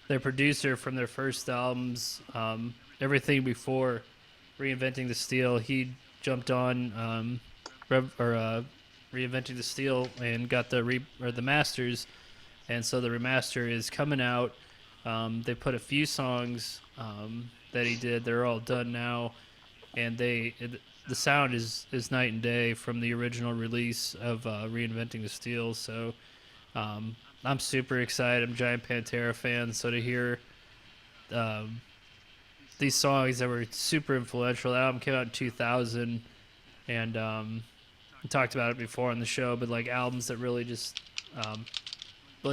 Their producer from their first albums, everything before Reinventing the Steel. He jumped on Reinventing the Steel and got the masters, and so the remaster is coming out. They put a few songs that he did. They're all done now, and the sound is night and day from the original release of Reinventing the Steel. So I'm super excited. I'm a giant Pantera fan, so to hear um, these songs that were super influential. That album came out in 2000, and we talked about it before on the show, but like albums that um, really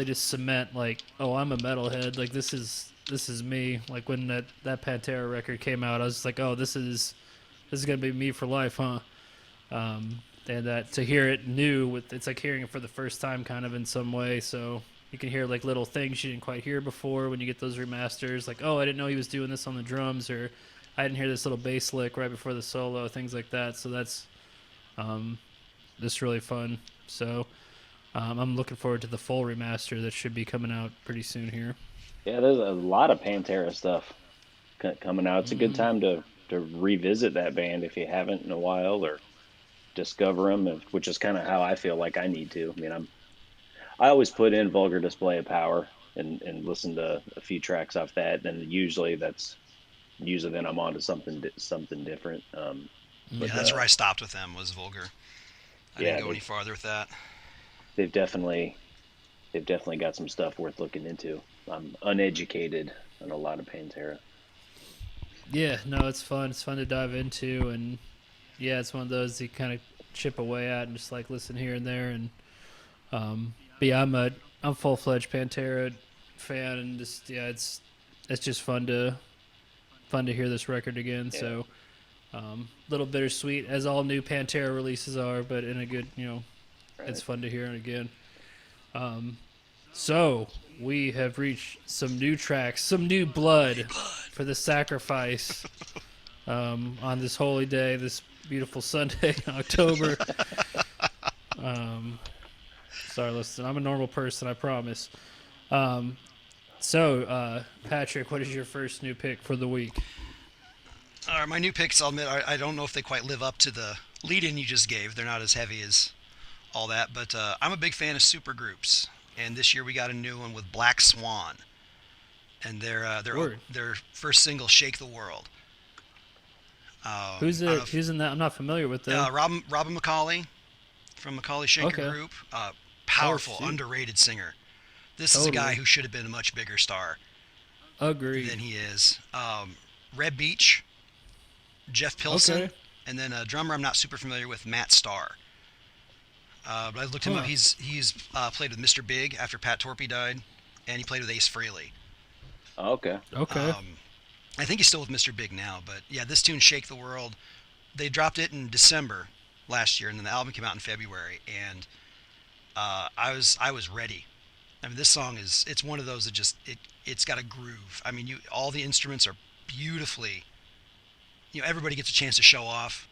just cement like, oh, I'm a metalhead. Like this is me. Like when that Pantera record came out, I was like, oh, this is gonna be me for life, huh? And that to hear it new, it's like hearing it for the first time, kind of in some way. So you can hear like little things you didn't quite hear before when you get those remasters. Like, oh, I didn't know he was doing this on the drums, or I didn't hear this little bass lick right before the solo, things like that. So that's really fun. So I'm looking forward to the full remaster that should be coming out pretty soon here. Yeah, there's a lot of Pantera stuff coming out. It's a good time to revisit that band if you haven't in a while, or discover them, which is kind of how I feel like I need to. I mean, I always put in Vulgar Display of Power and listen to a few tracks off that. Then usually then I'm on to something different. Yeah, that's where I stopped with them, was Vulgar. I didn't go any farther with that. They've definitely got some stuff worth looking into. I'm uneducated on a lot of Pantera. Yeah, no, it's fun. It's fun to dive into, and yeah, it's one of those you kind of chip away at and just like listen here and there. And but yeah, I'm full fledged Pantera fan, and just it's just fun to hear this record again. Yeah. So little bittersweet, as all new Pantera releases are, but in a good, Right. it's fun to hear it again. So we have reached some new tracks, some new blood for the sacrifice on this holy day, this beautiful Sunday in October. Sorry, listen, I'm a normal person, I promise. So, Patrick, what is your first new pick for the week? All right, my new picks, I'll admit, I don't know if they quite live up to the lead-in you just gave. They're not as heavy as all that, but I'm a big fan of supergroups, and this year we got a new one with Black Swan, and their first single, "Shake the World." Who's in that? I'm not familiar with that. Robin McCauley from McCauley Shaker Okay. Group. Powerful, shoot. underrated singer. This is a guy who should have been a much bigger star Agreed. than he is. Red Beach, Jeff Pilson, Okay. and then a drummer I'm not super familiar with, Matt Starr. But I looked him up. He's played with Mr. Big after Pat Torpey died, and he played with Ace Frehley. Oh, okay. Okay. I think he's still with Mr. Big now, but yeah, this tune, "Shake the World," they dropped it in December last year, and then the album came out in February, and I was ready. I mean, this song it's one of those that it's got a groove. I mean, all the instruments are beautifully, everybody gets a chance to show off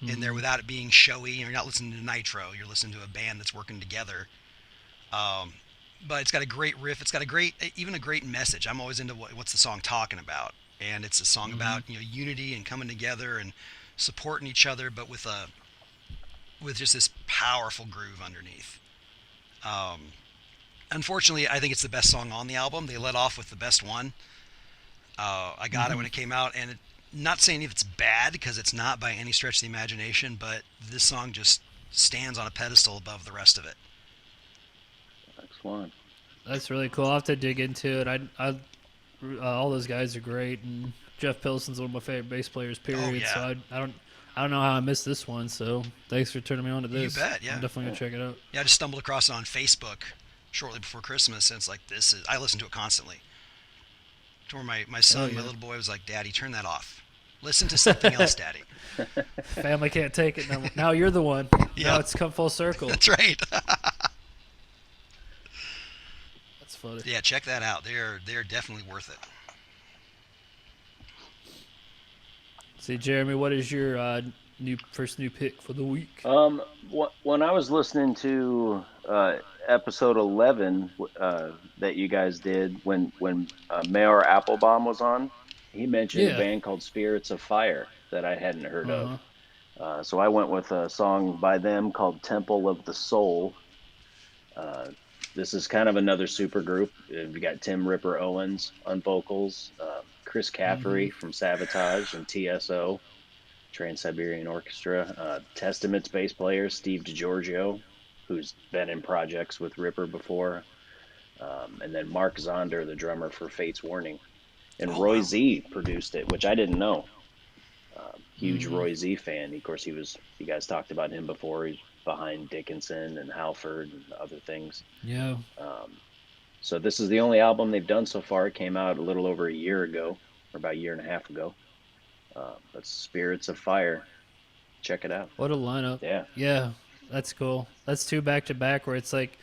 in there without it being showy. You're not listening to Nitro, you're listening to a band that's working together. But it's got a great riff. It's got even a great message. I'm always into what's the song talking about, and it's a song about unity and coming together and supporting each other, but with just this powerful groove underneath. Unfortunately, I think it's the best song on the album. They let off with the best one. I got it when it came out, and not saying if it's bad, because it's not by any stretch of the imagination, but this song just stands on a pedestal above the rest of it. Next one. That's really cool. I'll have to dig into it. All those guys are great, and Jeff Pilson's one of my favorite bass players. Period. yeah. So I don't know how I missed this one. So thanks for turning me on to this. You bet. Yeah. I'm definitely gonna check it out. Yeah, I just stumbled across it on Facebook shortly before Christmas, and it's like I listen to it constantly. To where my son, my little boy, was like, "Daddy, turn that off. Listen to something else, Daddy." Family can't take it now. Now you're the one. Now it's come full circle. That's right. That's funny. Yeah, check that out. They're definitely worth it. See, Jeremy, what is your first new pick for the week? When I was listening to episode 11 that you guys did when Mayor Applebaum was on, he mentioned a band called Spirits of Fire, that I hadn't heard of. Uh-huh. So I went with a song by them called Temple of the Soul. Uh, this is kind of another super group. We got Tim Ripper Owens on vocals, Chris Mm-hmm. Caffery from Savatage and TSO, Trans Siberian Orchestra, Testament's bass player Steve DiGiorgio, who's been in projects with Ripper before, and then Mark Zonder, the drummer for Fate's Warning. And Oh Roy wow. Z produced it, which I didn't know. Huge Mm-hmm. Roy Z fan. Of course, you guys talked about him before. He's behind Dickinson and Halford and other things. Yeah. Um, so this is the only album they've done so far. It came out a little over a year ago, or about a year and a half ago. That's Spirits of Fire. Check it out. What a lineup. Yeah, Yeah, that's cool. That's two back to back where it's like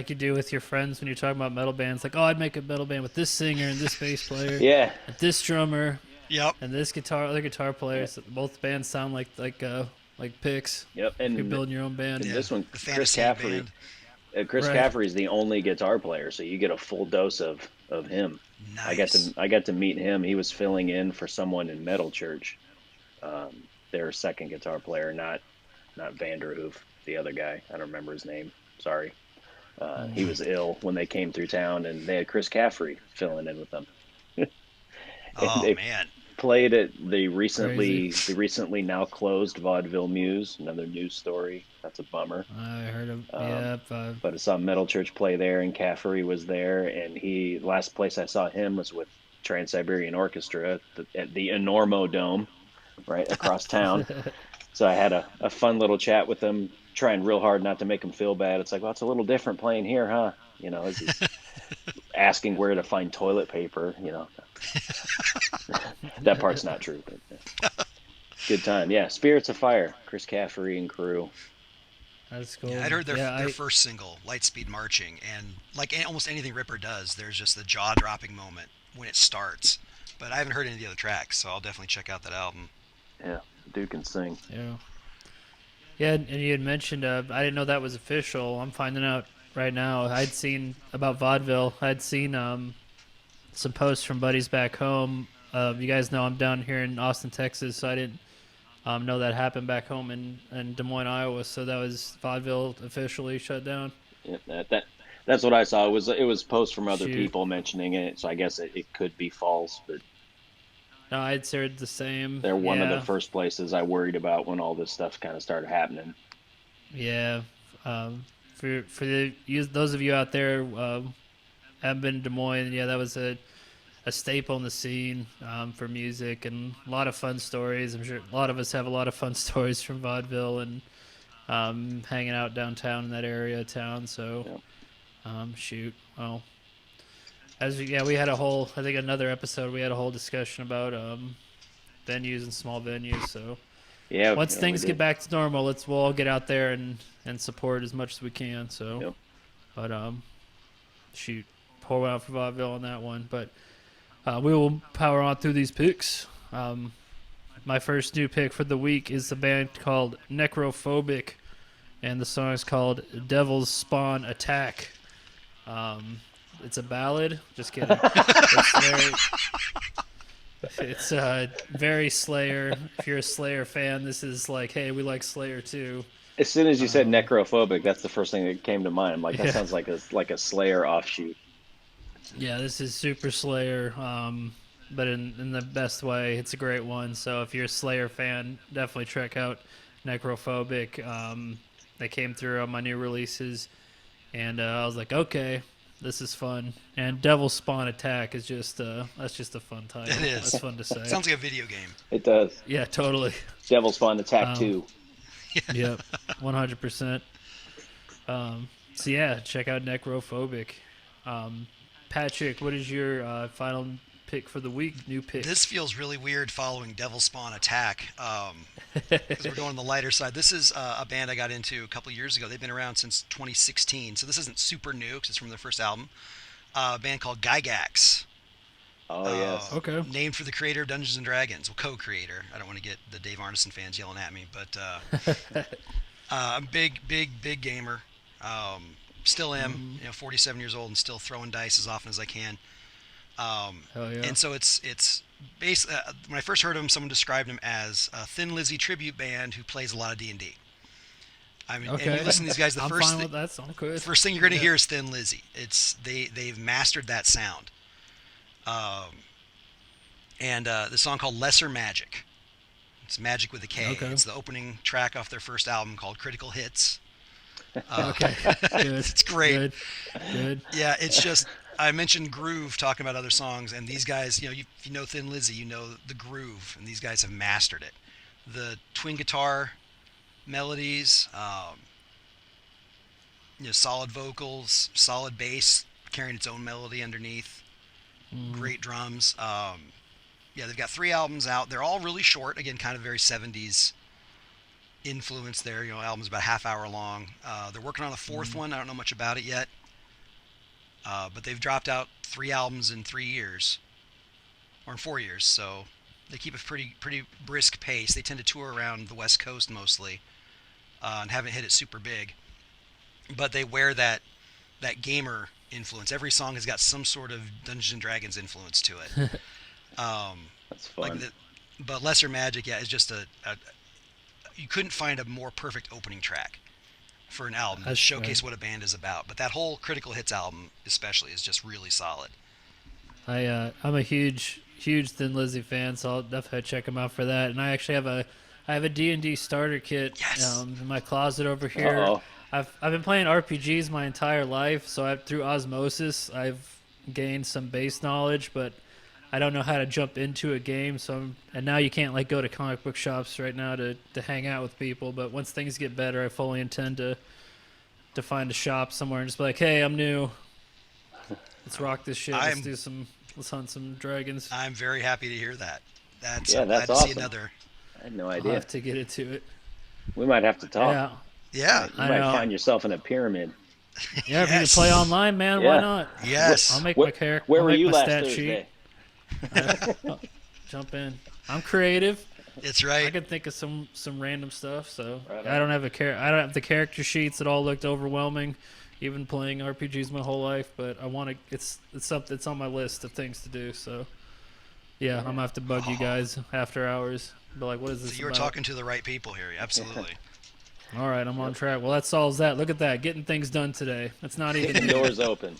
you do with your friends when you're talking about metal bands. Like, oh, I'd make a metal band with this singer and this bass player, yeah, and this drummer Yep. and this other guitar yeah. players. Both bands sound like picks. Yep. You're building your own band. And Yeah. this one, The Chris fantasy Caffery. band. Chris Right. Caffery is the only guitar player, so you get a full dose of him. Nice. I got to meet him. He was filling in for someone in Metal Church. Their second guitar player, not Vanderhoof, the other guy. I don't remember his name. Sorry. He was ill when they came through town, and they had Chris Caffery filling in with them. And Oh they man. played at Crazy. the recently now closed Vaudeville Muse. Another news story. That's a bummer. I heard of Um, yeah. but I saw Metal Church play there, and Caffery was there. And he last place I saw him was with Trans Siberian Orchestra at the Enormo Dome, right across town. So I had a fun little chat with him, trying real hard not to make him feel bad. It's like, well, it's a little different playing here, huh? As he's asking where to find toilet paper. That part's not true, but good time. Yeah, Spirits of Fire, Chris Caffery and crew. That's cool. Yeah, I'd heard Yeah, their first single, Lightspeed Marching, and like almost anything Ripper does, there's just the jaw-dropping moment when it starts. But I haven't heard any of the other tracks, so I'll definitely check out that album. Yeah, dude can sing. yeah. Yeah, and you had mentioned I didn't know that was official. I'm finding out right now. I'd seen about vaudeville. I'd seen some posts from buddies back home. You guys know I'm down here in Austin, Texas, so I didn't know that happened back home in Des Moines, Iowa. So that was vaudeville officially shut down. Yeah, that's what I saw. It was posts from other Shoot. people mentioning it, so I guess it could be false, but No, I'd heard the same. they're one of the Yeah, first places I worried about when all this stuff kind of started happening. yeah. For those of you out there have been in Des Moines, yeah, that was a staple in the scene for music and a lot of fun stories. I'm sure a lot of us have a lot of fun stories from vaudeville and hanging out downtown in that area of town. So, Yep. shoot, well, we had a whole, I think another episode, we had a whole discussion about venues and small venues. So Yeah, once we things get did. back to normal, we'll all get out there and support as much as we can. So, Yep. but shoot, pour one out for vaudeville on that one. But we will power on through these picks. My first new pick for the week is the band called Necrophobic, and the song is called Devil's Spawn Attack. It's a ballad. Just kidding. It's very Slayer. If you're a Slayer fan, this is like, hey, we like Slayer too. As soon as you said Um, necrophobic, that's the first thing that came to mind. I'm like, that yeah, sounds like a Slayer offshoot. yeah, this is super Slayer, but in the best way. It's a great one. So if you're a Slayer fan, definitely check out Necrophobic. They came through on my new releases, and I was like, okay, this is fun. And Devil Spawn Attack is just that's just a fun title. It That's is. fun to say. Sounds like a video game. It does. Yeah, totally. Devil's Spawn Attack Um, 2. Yep, 100%. So yeah, check out Necrophobic. Patrick, what is your final pick for the week? New pick. This feels really weird following Devil Spawn Attack, because we're going on the lighter side. This is a band I got into a couple years ago. They've been around since 2016, so this isn't super new because it's from their first album. A band called Gygax. Oh yes. Okay. Named for the creator of Dungeons and Dragons, well, co-creator. I don't want to get the Dave Arneson fans yelling at me, but I'm big gamer. Still am, 47 years old and still throwing dice as often as I can. Hell yeah. And so it's when I first heard him, someone described him as a Thin Lizzy tribute band who plays a lot of D&D. I mean, and Okay. you listen to these guys. I'm fine with that. Song good. First thing you're going to hear is Thin Lizzy. They've mastered that sound. And the song called Lesser Magic. It's Magic with a K. Okay. It's the opening track off their first album called Critical Hits. Okay. Good. It's great. Good. Yeah, it's just I mentioned groove talking about other songs, and these guys, if you know Thin Lizzy, you know the groove, and these guys have mastered it. The twin guitar melodies, solid vocals, solid bass carrying its own melody underneath, great drums. Yeah, they've got 3 albums out. They're all really short. Again, kind of very 70s influence there. Albums about half hour long. They're working on a 4th one. I don't know much about it yet. But they've dropped out 3 albums in 3 years, or in 4 years. So they keep a pretty brisk pace. They tend to tour around the West Coast mostly, and haven't hit it super big. But they wear that gamer influence. Every song has got some sort of Dungeons and Dragons influence to it. That's fun. But Lesser Magic, yeah, is just you couldn't find a more perfect opening track for an album to showcase what a band is about. But that whole Critical Hits album, especially, is just really solid. I'm a huge Thin Lizzy fan, so I'll definitely check them out for that. And I actually have a D&D starter kit in my closet over here. Uh-oh. I've been playing RPGs my entire life, so through osmosis I've gained some base knowledge, but I don't know how to jump into a game. And now you can't go to comic book shops right now to hang out with people. But once things get better, I fully intend to find a shop somewhere and just be like, hey, I'm new. Let's rock this shit. Let's hunt some dragons. I'm very happy to hear that. I'm that's glad to awesome. see another. I had no I'll idea. have to get into it. We might have to talk. Yeah. You might find yourself in a pyramid. Yeah, if you can play online, man, why not? Yes. I'll make my character. Where I'll were make you my last stat Thursday? Sheet. Jump in. I'm creative. It's I right. can think of some random stuff. So Right I don't have I don't have the character sheets that all looked overwhelming, even playing RPGs my whole life. But I want to. It's something. It's on my list of things to do. So yeah, I'm gonna have to bug you guys after hours. Be like, what is this? So you were about? talking to the right people here. Absolutely. All right, I'm on track. Well, that solves that. Look at that, getting things done today. It's not even Doors open.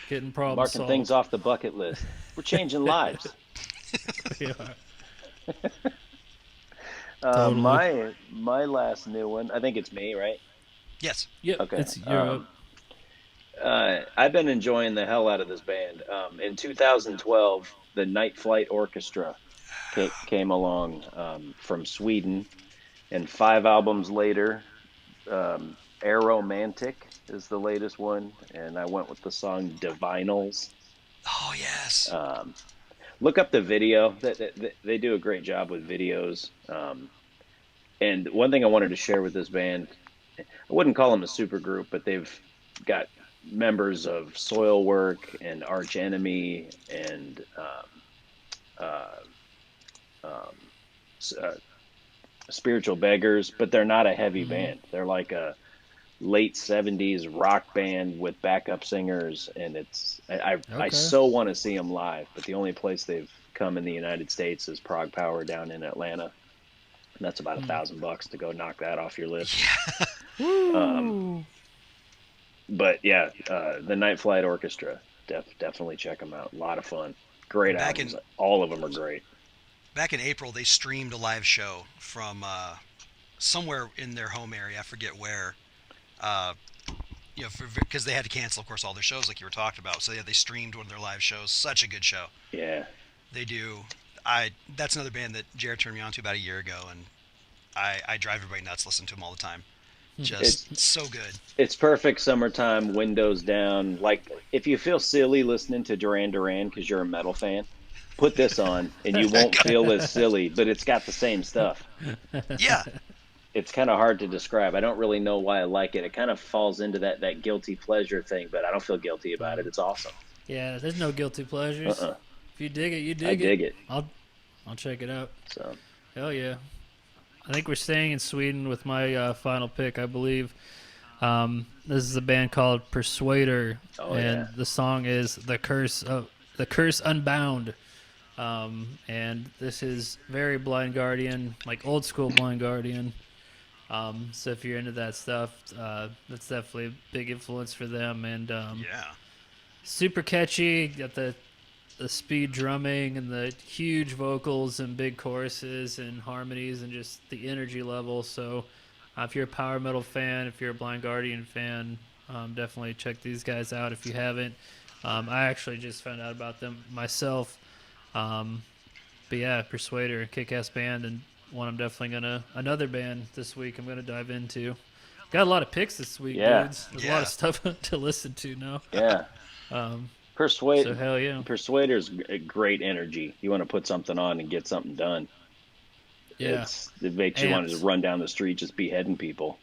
getting problems Marking solved. things off the bucket list. We're changing lives. Yeah. My last new one, I think it's me, right? Yes. Yep. Okay. It's Europe. I've been enjoying the hell out of this band. In 2012, the Night Flight Orchestra came along from Sweden, and 5 albums later, Aromantic is the latest one, and I went with the song Divinals. Oh yes. Look up the video. They do a great job with videos. And one thing I wanted to share with this band, I wouldn't call them a super group, but they've got members of Soilwork and Arch Enemy and Spiritual Beggars, but they're not a heavy band. They're like a late 70s rock band with backup singers, and I so want to see them live, but the only place they've come in the United States is Prog Power down in Atlanta, and that's about $1,000 to go knock that off your list. But yeah, the Night Flight Orchestra, definitely check them out. A lot of fun, great albums. All of them are great. Back in April, they streamed a live show from somewhere in their home area. I forget where. Because they had to cancel, of course, all their shows, like you were talking about. So yeah, they streamed one of their live shows. Such a good show. Yeah, they do. That's another band that Jared turned me on to about a year ago, and I drive everybody nuts. Listen to them all the time. Just so good. It's perfect summertime, windows down. Like if you feel silly listening to Duran Duran because you're a metal fan, put this on and you won't feel as silly, but it's got the same stuff. Yeah. It's kind of hard to describe. I don't really know why I like it. It kind of falls into that guilty pleasure thing, but I don't feel guilty about it. It's awesome. Yeah, there's no guilty pleasures. If you dig it, you dig it. I dig it. I'll check it out. So. Hell yeah. I think we're staying in Sweden with my final pick, I believe. This is a band called Persuader, and the song is "The Curse Unbound." And this is very Blind Guardian, like old school Blind Guardian. So if you're into that stuff, that's definitely a big influence for them. And Yeah. super catchy. Got the speed drumming and the huge vocals and big choruses and harmonies and just the energy level. So if you're a power metal fan, if you're a Blind Guardian fan, definitely check these guys out if you haven't. I actually just found out about them myself. But yeah, Persuader, kick-ass band, and one I'm definitely another band this week I'm gonna dive into. Got a lot of picks this week, Yeah. dudes. There's a lot of stuff to listen to now. Yeah. So hell yeah. Persuader's a great energy. You want to put something on and get something done. Yeah. It makes you want to Amps. just run down the street just beheading people.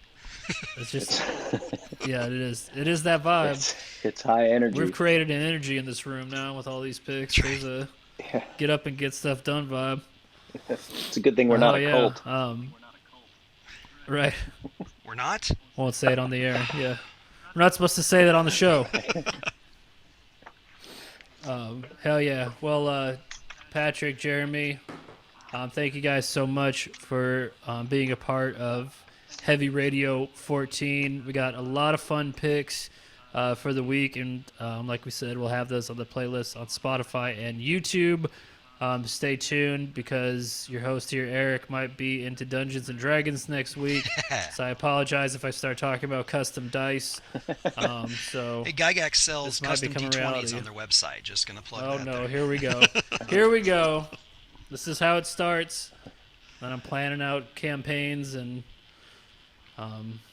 It's just yeah, it is. It is that vibe. It's high energy. We've created an energy in this room now with all these picks. There's a get up and get stuff done vibe. It's a good thing we're not a cult. Right. We're not? Won't say it on the air. Yeah. We're not supposed to say that on the show. Hell yeah. Well, Patrick, Jeremy, thank you guys so much for being a part of Heavy Radio 14. We got a lot of fun picks for the week, and like we said, we'll have those on the playlist on Spotify and YouTube. Stay tuned because your host here, Eric, might be into Dungeons and Dragons next week. So I apologize if I start talking about custom dice. So Hey, Gygax sells this might custom become a D20s reality. on their website. Just going to plug oh that no, there. here we go. Here we go. This is how it starts. And I'm planning out campaigns, and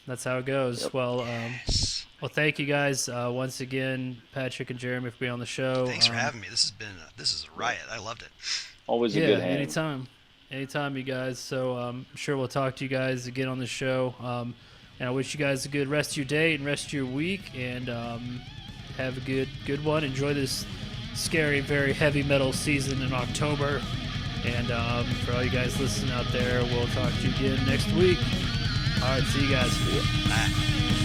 that's how it goes. Yep. Well, Yes. well, thank you guys once again, Patrick and Jeremy, for being on the show. Thanks for having me. This is a riot. I loved it. Always a Yeah, good hang. anytime, you guys. So I'm sure we'll talk to you guys again on the show. And I wish you guys a good rest of your day and rest of your week, and have a good one. Enjoy this scary, very heavy metal season in October. And for all you guys listening out there, we'll talk to you again next week. All right, see you guys. Bye.